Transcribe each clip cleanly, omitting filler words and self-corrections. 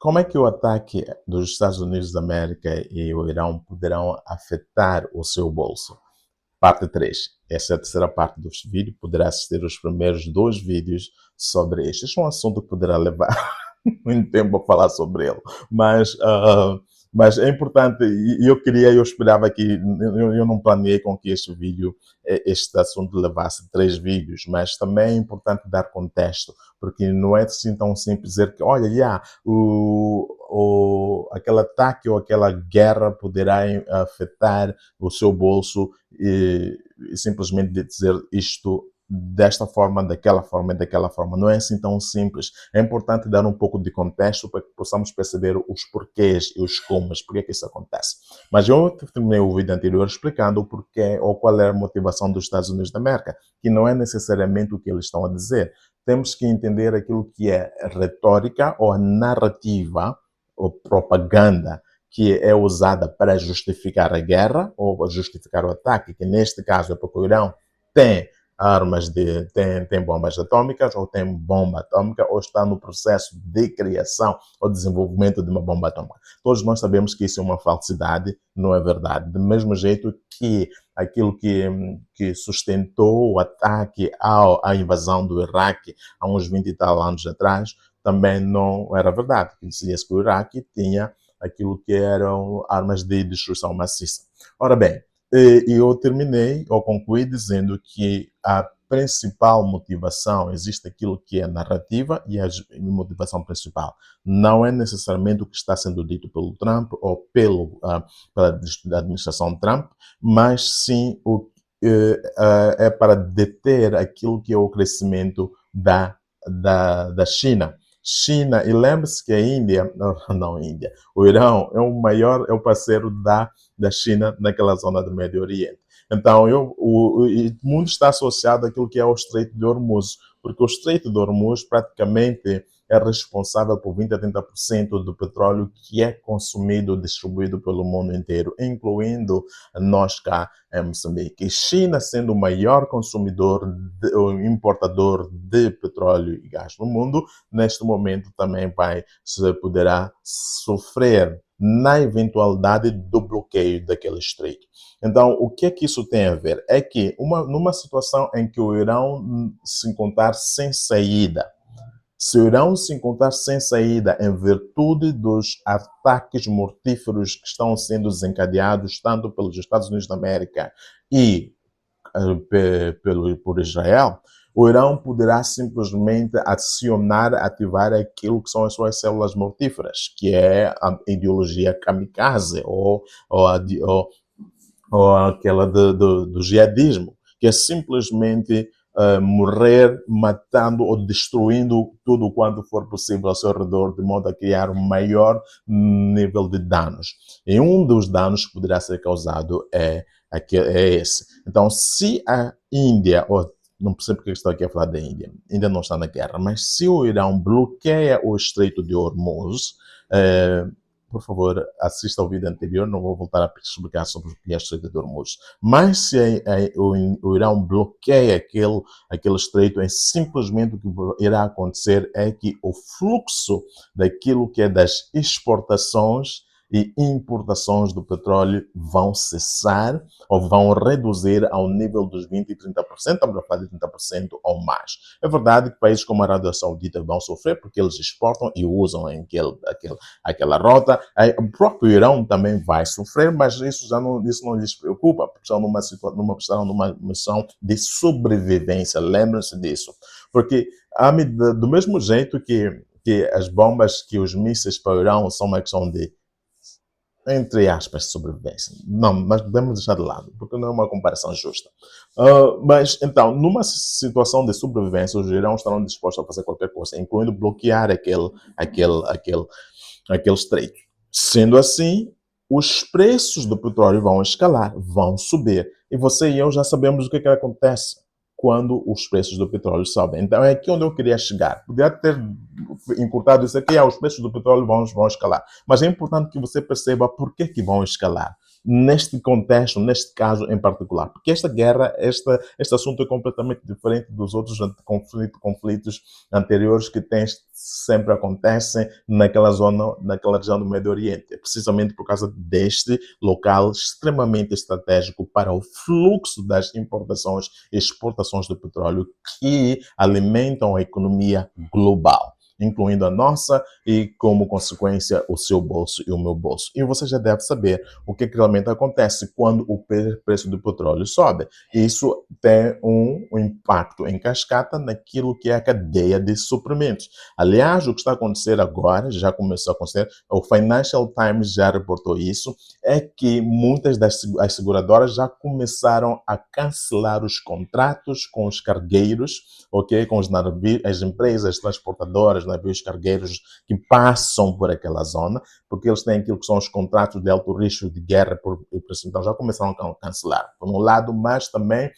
Como é que o ataque dos Estados Unidos da América e o Irão poderão afetar o seu bolso? Parte 3. Essa é a terceira parte do vídeo. Poderá assistir os primeiros 2 vídeos sobre este. Este é um assunto que poderá levar muito tempo a falar sobre ele. Mas é importante, e eu esperava que, eu não planeei com que este vídeo, este assunto levasse 3 vídeos, mas também é importante dar contexto, porque não é assim tão simples dizer que, olha, aquele ataque ou aquela guerra poderá afetar o seu bolso e simplesmente dizer isto desta forma, daquela forma e daquela forma. Não é assim tão simples. É importante dar um pouco de contexto para que possamos perceber os porquês e os comas, porque é que isso acontece. Mas eu terminei o vídeo anterior explicando o porquê ou qual é a motivação dos Estados Unidos da América, que não é necessariamente o que eles estão a dizer. Temos que entender aquilo que é retórica ou narrativa ou propaganda que é usada para justificar a guerra ou justificar o ataque, que neste caso é porque o Irão tem tem bombas atômicas, ou tem bomba atômica, ou está no processo de criação ou desenvolvimento de uma bomba atômica. Todos nós sabemos que isso é uma falsidade, não é verdade. Do mesmo jeito que aquilo que sustentou o ataque à invasão do Iraque há uns 20 e tal anos atrás, também não era verdade. Dizia-se que o Iraque tinha aquilo que eram armas de destruição maciça. Ora bem, eu concluí dizendo que a principal motivação, existe aquilo que é narrativa e a motivação principal. Não é necessariamente o que está sendo dito pelo Trump ou pela administração Trump, mas sim é para deter aquilo que é o crescimento da China. China, e lembre-se que a Índia, não Índia, o Irão é o parceiro da China naquela zona do Médio Oriente. Então, o mundo está associado àquilo que é o Estreito de Hormuz, porque o Estreito de Hormuz praticamente é responsável por 20 a 30% do petróleo que é consumido, distribuído pelo mundo inteiro, incluindo nós cá em Moçambique. E China, sendo o maior consumidor, o importador de petróleo e gás no mundo, neste momento também poderá sofrer na eventualidade do bloqueio daquele estreito. Então, o que é que isso tem a ver? É que numa situação em que o Irão se encontrar sem saída, se o Irão se encontrar sem saída em virtude dos ataques mortíferos que estão sendo desencadeados tanto pelos Estados Unidos da América e por Israel, o Irão poderá simplesmente ativar aquilo que são as suas células mortíferas, que é a ideologia kamikaze ou aquela do jihadismo, que é simplesmente morrer matando ou destruindo tudo quanto for possível ao seu redor, de modo a criar um maior nível de danos. E um dos danos que poderá ser causado é esse. Então, se a Índia, ou não percebo porque estou aqui a falar da Índia, ainda não está na guerra, mas se o Irão bloqueia o Estreito de Hormuz, por favor, assista ao vídeo anterior, não vou voltar a explicar sobre o que é o Estreito de Hormuz. Mas se o Irão bloqueia aquele estreito, simplesmente o que irá acontecer é que o fluxo daquilo que é das exportações e importações do petróleo vão cessar ou vão reduzir ao nível dos 20% e 30%, estamos a falar de 30% ou mais. É verdade que países como a Arábia Saudita vão sofrer porque eles exportam e usam aquela rota. O próprio Irão também vai sofrer, mas isso não lhes preocupa, porque estão numa missão de sobrevivência, lembrem-se disso. Porque do mesmo jeito que as bombas, que os mísseis para o Irão são uma questão de, entre aspas, sobrevivência. Não, mas podemos deixar de lado, porque não é uma comparação justa. Mas, então, numa situação de sobrevivência, os irãos estarão dispostos a fazer qualquer coisa, incluindo bloquear aquele estreito. Sendo assim, os preços do petróleo vão escalar, vão subir. E você e eu já sabemos o que acontece quando os preços do petróleo sobem. Então é aqui onde eu queria chegar. Podia ter encurtado isso aqui, os preços do petróleo vão escalar. Mas é importante que você perceba por que vão escalar. neste contexto, neste caso em particular. Porque esta guerra, este assunto é completamente diferente dos outros conflitos anteriores que sempre acontecem naquela zona, naquela região do Médio Oriente. É precisamente por causa deste local extremamente estratégico para o fluxo das importações e exportações de petróleo que alimentam a economia global, incluindo a nossa e, como consequência, o seu bolso e o meu bolso. E você já deve saber o que realmente acontece quando o preço do petróleo sobe. Isso tem um impacto em cascata naquilo que é a cadeia de suprimentos. Aliás, o que está a acontecer agora, já começou a acontecer, o Financial Times já reportou isso, é que muitas das as seguradoras já começaram a cancelar os contratos com os cargueiros, ok? Com os navios, as empresas transportadoras, navios cargueiros que passam por aquela zona, porque eles têm aquilo que são os contratos de alto risco de guerra, então já começaram a cancelar, por um lado, mas também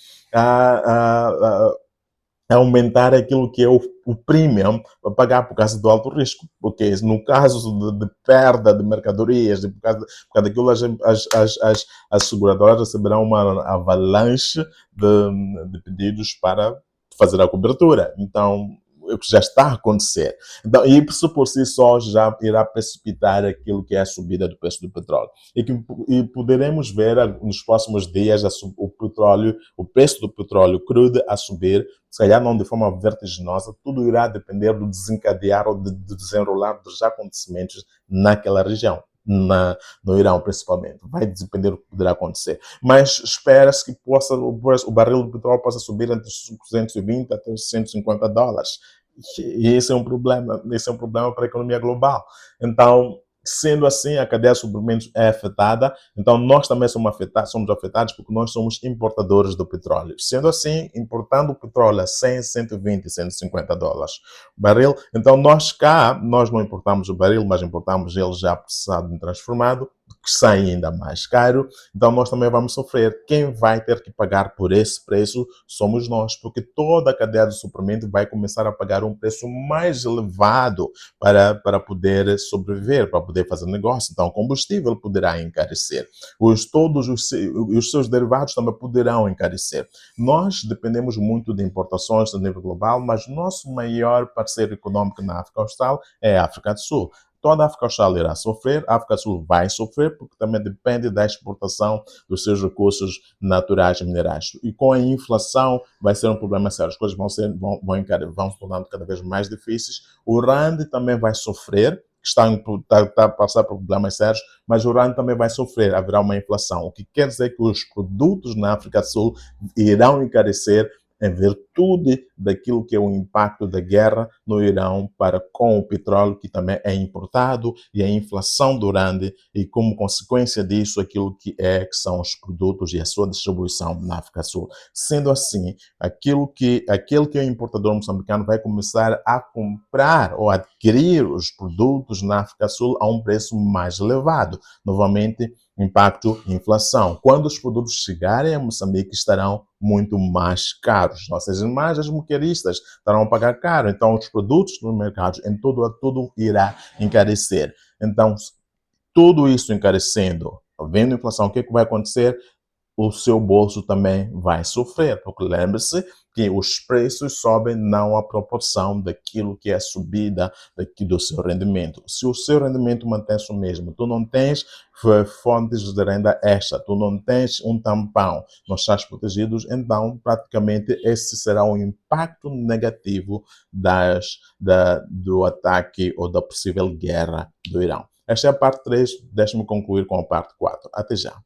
aumentar aquilo que é o premium para pagar por causa do alto risco, porque no caso de perda de mercadorias, por causa daquilo, as seguradoras receberão uma avalanche de pedidos para fazer a cobertura. Então, o que já está a acontecer. Então, isso por si só já irá precipitar aquilo que é a subida do preço do petróleo. E poderemos ver nos próximos dias o preço do petróleo crudo a subir, se calhar não de forma vertiginosa, tudo irá depender do desencadear ou do desenrolar dos acontecimentos naquela região. No Irão, principalmente. Vai depender do que poderá acontecer. Mas espera-se que o barril de petróleo possa subir entre os 220 até os $150. E esse é um problema para a economia global. Então, sendo assim, a cadeia de suprimentos é afetada, então nós também somos afetados porque nós somos importadores do petróleo. Sendo assim, importando o petróleo a 100, 120, $150 o barril, então nós não importamos o barril, mas importamos ele já processado e transformado, que sai ainda mais caro, então nós também vamos sofrer. Quem vai ter que pagar por esse preço somos nós, porque toda a cadeia de suprimento vai começar a pagar um preço mais elevado para poder sobreviver, para poder fazer negócio. Então, o combustível poderá encarecer. Todos os seus derivados também poderão encarecer. Nós dependemos muito de importações a nível global, mas nosso maior parceiro econômico na África Austral é a África do Sul. Toda a África Austral irá sofrer, a África do Sul vai sofrer, porque também depende da exportação dos seus recursos naturais e minerais. E com a inflação vai ser um problema sério. As coisas vão se tornando cada vez mais difíceis. O RAND também vai sofrer, está a passar por problemas sérios, mas o RAND também vai sofrer, haverá uma inflação, o que quer dizer que os produtos na África do Sul irão encarecer em virtude daquilo que é o impacto da guerra no Irão para com o petróleo, que também é importado, e a inflação do rand, e como consequência disso, aquilo que são os produtos e a sua distribuição na África do Sul. Sendo assim, aquele que é o importador moçambicano vai começar a comprar ou adquirir os produtos na África do Sul a um preço mais elevado. Novamente, impacto inflação. Quando os produtos chegarem a Moçambique, estarão muito mais caros. Nossas irmãs, as moqueiristas, estarão a pagar caro. Então, os produtos no mercado, em tudo irá encarecer. Então, tudo isso encarecendo, havendo inflação, o que vai acontecer? O seu bolso também vai sofrer, porque lembre-se que os preços sobem não à proporção daquilo que é a subida do seu rendimento. Se o seu rendimento mantém-se o mesmo, tu não tens fontes de renda extra, tu não tens um tampão, não estás protegido, então praticamente esse será o impacto negativo do ataque ou da possível guerra do Irão. Esta é a parte 3, deixe-me concluir com a parte 4. Até já.